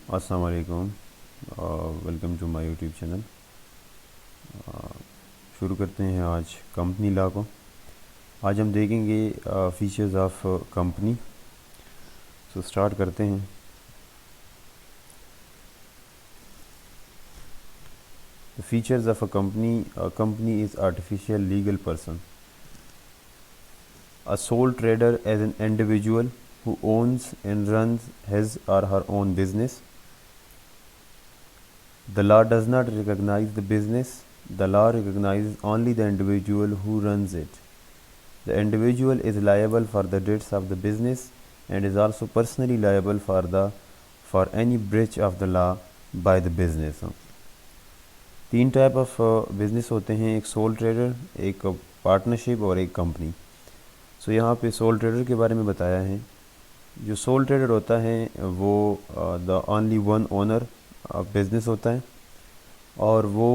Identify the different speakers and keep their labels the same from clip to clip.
Speaker 1: अस्सलाम वालेकुम। Welcome to my YouTube channel. शुरू करते हैं आज कंपनी लॉ को। आज हम देखेंगे features of company. So start करते हैं। The features of a company is artificial legal person, a sole trader as an individual who owns and runs his or her own business. The law does not recognize the business. The law recognizes only the individual who runs it. The individual is liable for the debts of the business and is also personally liable for any breach of the law by the business. तीन type of business होते हैं, एक soul trader, एक partnership और एक company. सो यहाँ पे soul trader के बारे में बताया है। जो सोल ट्रेडर होता है वो the only one owner business होता है और वो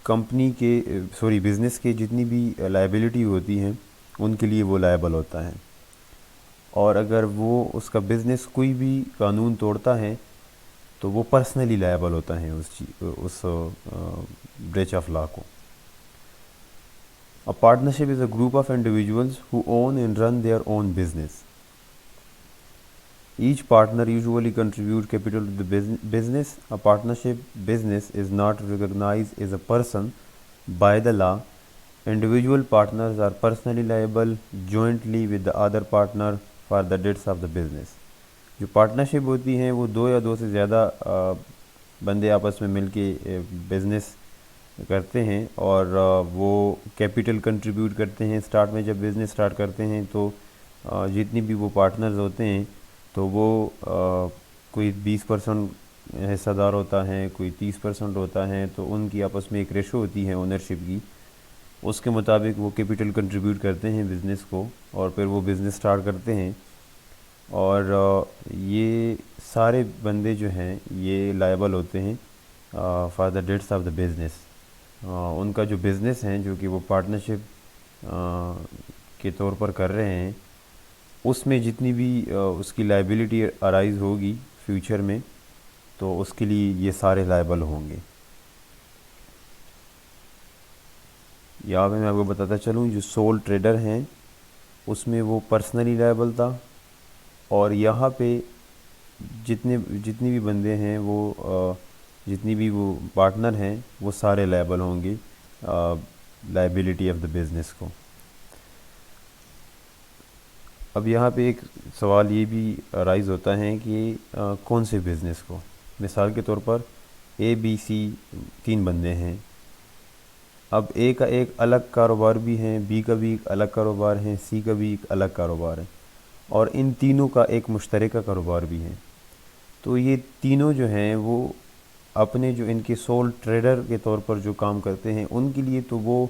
Speaker 1: कंपनी के बिज़नेस के जितनी भी लायबिलिटी होती हैं उनके लिए वो लायबल होता है। और अगर वो उसका बिज़नेस कोई भी कानून तोड़ता है तो वो पर्सनली लायबल होता है उस ब्रेच ऑफ लॉ को। A partnership is a group of individuals who own and run their own business. Each partner usually contribute capital to the business. A partnership business is not recognized as a person by the law. Individual partners are personally liable jointly with the other partner for the debts of the business. जो partnership होती हैं वो दो या दो से ज़्यादा बंदे आपस में मिलके बिज़नेस करते हैं और वो कैपिटल कंट्रीब्यूट करते हैं। स्टार्ट में जब बिज़नेस स्टार्ट करते हैं तो जितनी भी वो पार्टनर्स होते हैं तो वो कोई 20% हिस्सेदार होता है, कोई 30% होता है, तो उनकी आपस में एक रेशो होती है ओनरशिप की। उसके मुताबिक वो कैपिटल कंट्रीब्यूट करते हैं बिज़नेस को और फिर वो बिज़नेस स्टार्ट करते हैं। और ये सारे बंदे जो हैं ये लायबल होते हैं for the debts of the business. उनका जो बिज़नेस है जो कि वो पार्टनरशिप के तौर पर कर रहे हैं उसमें जितनी भी उसकी लायबिलिटी अराइज़ होगी फ्यूचर में तो उसके लिए ये सारे लायबल होंगे। यहाँ पे मैं आपको बताता चलूँ, जो सोल ट्रेडर हैं उसमें वो पर्सनली लायबल था और यहाँ पे जितनी भी बंदे हैं वो जितनी भी वो पार्टनर हैं वो सारे लायबल होंगे लायबिलिटी ऑफ द बिज़नेस को। अब यहाँ पे एक सवाल ये भी राइज़ होता है कि कौन से बिज़नेस को। मिसाल के तौर पर ए बी सी तीन बंदे हैं। अब ए का एक अलग कारोबार भी है, बी का भी एक अलग कारोबार है, सी का भी एक अलग कारोबार है और इन तीनों का एक मुश्तरका कारोबार भी है। तो ये तीनों जो हैं वो अपने जो इनके सोल ट्रेडर के तौर पर जो काम करते हैं उनके लिए तो वो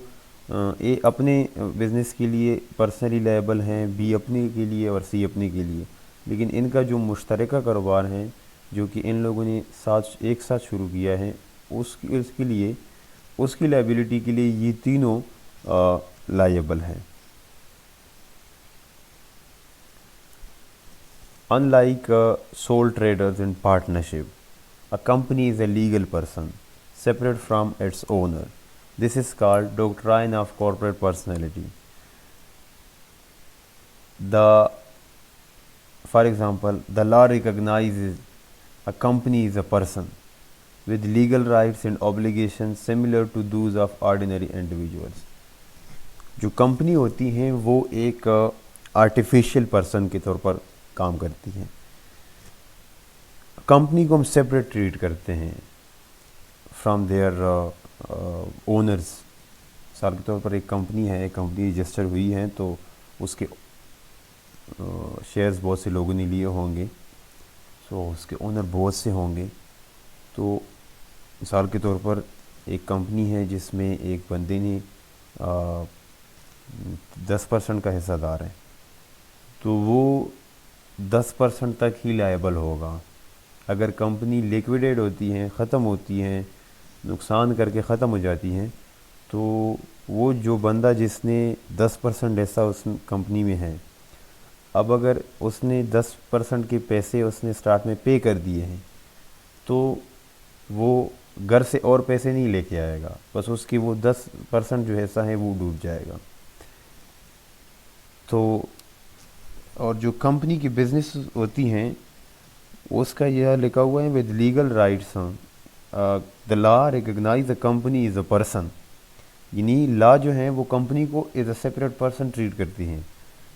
Speaker 1: ए अपने बिज़नेस के लिए पर्सनली लायबल हैं, बी अपने के लिए और सी अपने के लिए। लेकिन इनका जो मुश्तरका कारोबार है जो कि इन लोगों ने एक साथ शुरू किया है उसके लिए उसकी लायबिलिटी के लिए ये तीनों लायबल हैं। Unlike sole traders in partnership, a company is a legal person separate from its owner. This is called doctrine of corporate personality. For example, the law recognizes a company is a person with legal rights and obligations similar to those of ordinary individuals. जो company होती हैं वो एक artificial person के तौर पर काम करती हैं। कंपनी को हम सेपरेट ट्रीट करते हैं फ्रॉम देयर ओनर्स। मिसाल के तौर पर एक कंपनी है, एक कंपनी रजिस्टर हुई है तो उसके शेयर्स बहुत से लोगों ने लिए होंगे, सो उसके ओनर बहुत से होंगे। तो मिसाल के तौर पर एक कंपनी है जिसमें एक बंदे ने 10% का हिस्सादार है तो वो 10% तक ही लायबल होगा। अगर कंपनी लिक्विडेट होती है, ख़त्म होती हैं, नुकसान करके ख़त्म हो जाती हैं तो वो जो बंदा जिसने 10% हिस्सा उस कंपनी में है अब अगर उसने 10% के पैसे उसने स्टार्ट में पे कर दिए हैं तो वो घर से और पैसे नहीं लेके आएगा, बस उसकी वो 10% जो हिस्सा है वो डूब जाएगा। तो और जो कंपनी की बिजनेस होती हैं उसका यह लिखा हुआ है with legal rights, the law recognise the company is a person, यानी लॉ जो है वो कंपनी को as a separate person treat करती हैं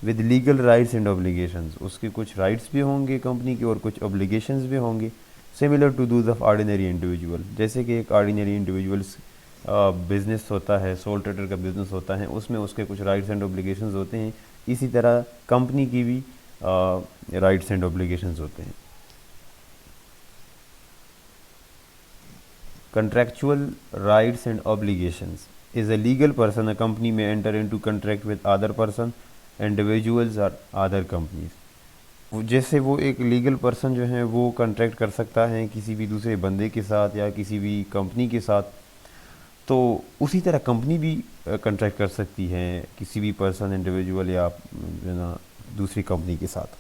Speaker 1: with legal rights and obligations. उसके कुछ राइट्स भी होंगे कंपनी के और कुछ ऑब्लिगेशंस भी होंगे, similar to those of ordinary individual. जैसे कि एक ऑर्डिनरी इंडिविजुअल्स बिजनेस होता है, सोल ट्रेडर का बिजनेस होता है, उसमें उसके कुछ राइट्स एंड ऑब्लिगेशंस होते हैं, इसी तरह कंपनी की भी राइट्स एंड ऑब्लिगेशंस होते हैं। Contractual rights and obligations is a legal person. A company may enter into contract with other person, individuals or other companies. जैसे वो एक लीगल पर्सन जो है वो कॉन्ट्रैक्ट कर सकता है किसी भी दूसरे बंदे के साथ या किसी भी कंपनी के साथ, तो उसी तरह कंपनी भी कॉन्ट्रैक्ट कर सकती है किसी भी पर्सन, इंडिविजुअल या जो ना दूसरी कंपनी के साथ।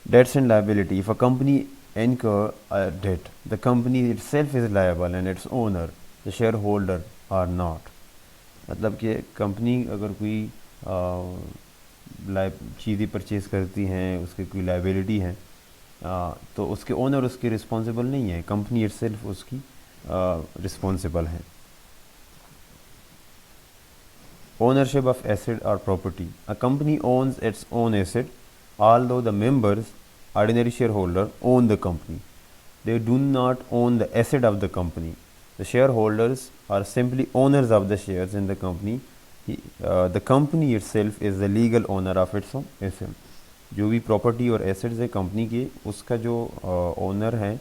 Speaker 1: Debts and liability, if a company incur a debt, the company itself is liable and its owner, the shareholder, are not। मतलब कि कंपनी अगर कोई चीज़ें परचेज़ करती हैं, उसकी कोई लाइबिलिटी है, तो उसके ओनर उसकी रिस्पॉन्सिबल नहीं है, कंपनी इटसेल्फ उसकी रिस्पॉन्सिबल है। ओनरशिप ऑफ एसेट और property, a company ons its own asset although the members, ordinary shareholder, own the company. They do not own the asset of the company. The shareholders are simply owners of the shares in the company. The company itself is the legal owner of its own asset. जो भी property और assets है company के, उसका जो owner है,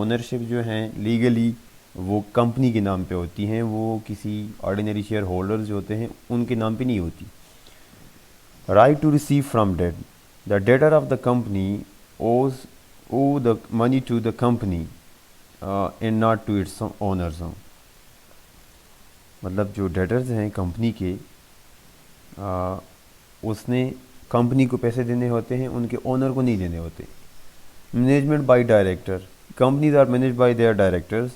Speaker 1: ownership जो है लीगली वो कंपनी के नाम पे होती हैं, वो किसी ऑर्डिनरी शेयर होल्डर्स जो होते हैं उनके नाम पे नहीं होती। Right to receive from debt, the debtor of the company owe the money to the company and not to its owners। मतलब जो डेटर्स हैं कंपनी के, उसने कंपनी को पैसे देने होते हैं, उनके ओनर को नहीं देने होते। Management by director, companies are manage by their directors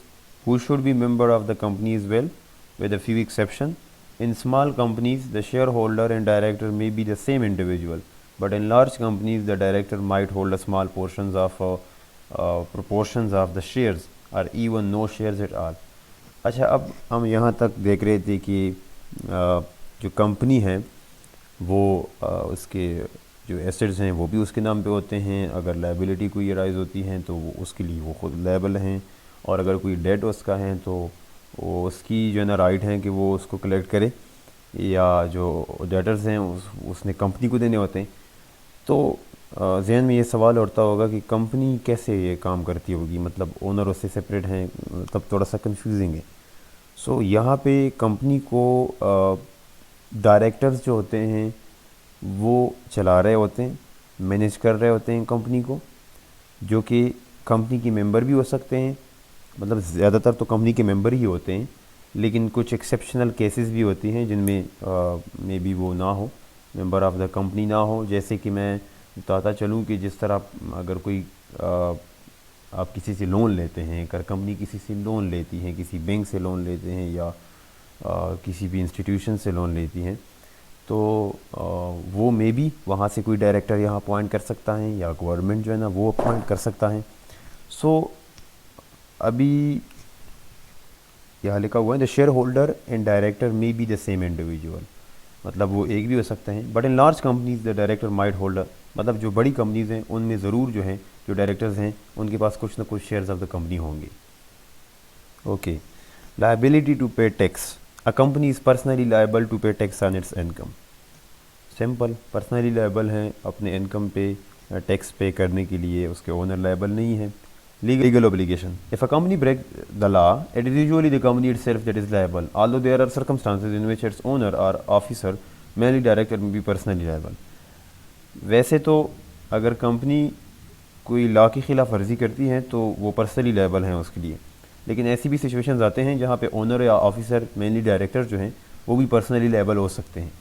Speaker 1: who should be member of the company is well with a few exception. In small companies the shareholder and director may be the same individual, but in large companies the director might hold a small proportions of the shares or even no shares at all। अच्छा, अब हम यहाँ तक देख रहे थे कि जो कंपनी है वो उसके जो एसेट्स हैं वो भी उसके नाम पे होते हैं, अगर लायबिलिटी कोई अराइज होती हैं तो वो उसके लिए वो खुद लायबल हैं, और अगर कोई डेट उसका है तो वो उसकी जो है ना राइट है कि वो उसको कलेक्ट करे, या जो डेटर्स हैं उसने कंपनी को देने होते हैं। तो जहन में ये सवाल उठता होगा कि कंपनी कैसे ये काम करती होगी, मतलब ओनर उससे सेपरेट हैं, तब थोड़ा सा कंफ्यूजिंग है। सो यहाँ पे कंपनी को डायरेक्टर्स जो होते हैं वो चला रहे होते हैं, मैनेज कर रहे होते हैं कंपनी को, जो कि कंपनी के मेंबर भी हो सकते हैं, मतलब ज़्यादातर तो कंपनी के मेंबर ही होते हैं, लेकिन कुछ एक्सेप्शनल केसेस भी होती हैं जिनमें मे बी वो ना हो, मेंबर ऑफ़ द कंपनी ना हो। जैसे कि मैं बताता चलूँ कि जिस तरह अगर कोई आप किसी से लोन लेते हैं, अगर कंपनी किसी से लोन लेती हैं, किसी बैंक से लोन लेते हैं या किसी भी इंस्टीट्यूशन से लोन लेती हैं, तो वो मे बी वहाँ से कोई डायरेक्टर यहाँ अपॉइंट कर सकता है या गवर्नमेंट जो है ना वो अपॉइंट कर सकता है। सो अभी यहाँ लिखा हुआ है the shareholder and director may be the same individual, मतलब वो एक भी हो सकते हैं। But in large companies the director might holder, मतलब जो बड़ी कंपनीज़ हैं उनमें ज़रूर जो हैं जो डायरेक्टर्स हैं उनके पास कुछ ना कुछ शेयर्स ऑफ द कंपनी होंगे। Okay, liability to pay tax, a company is personally liable to pay tax on its income. Simple, personally liable हैं अपने इनकम पे टैक्स पे करने के लिए, उसके ओनर लायबल नहीं है। Legal obligation, if a company breaks the law, it is usually the company itself that is liable, although there are circumstances in which its owner or officer, mainly director, may be personally liable। वैसे तो अगर company कोई law की खिलाफ वर्जी करती है तो वो पर्सनली लायबल हैं उसके लिए, लेकिन ऐसी भी सिचुएशंस आते हैं जहाँ पे ओनर या ऑफिसर, मेनली डायरेक्टर जो हैं वो भी पर्सनली लायबल हो सकते हैं।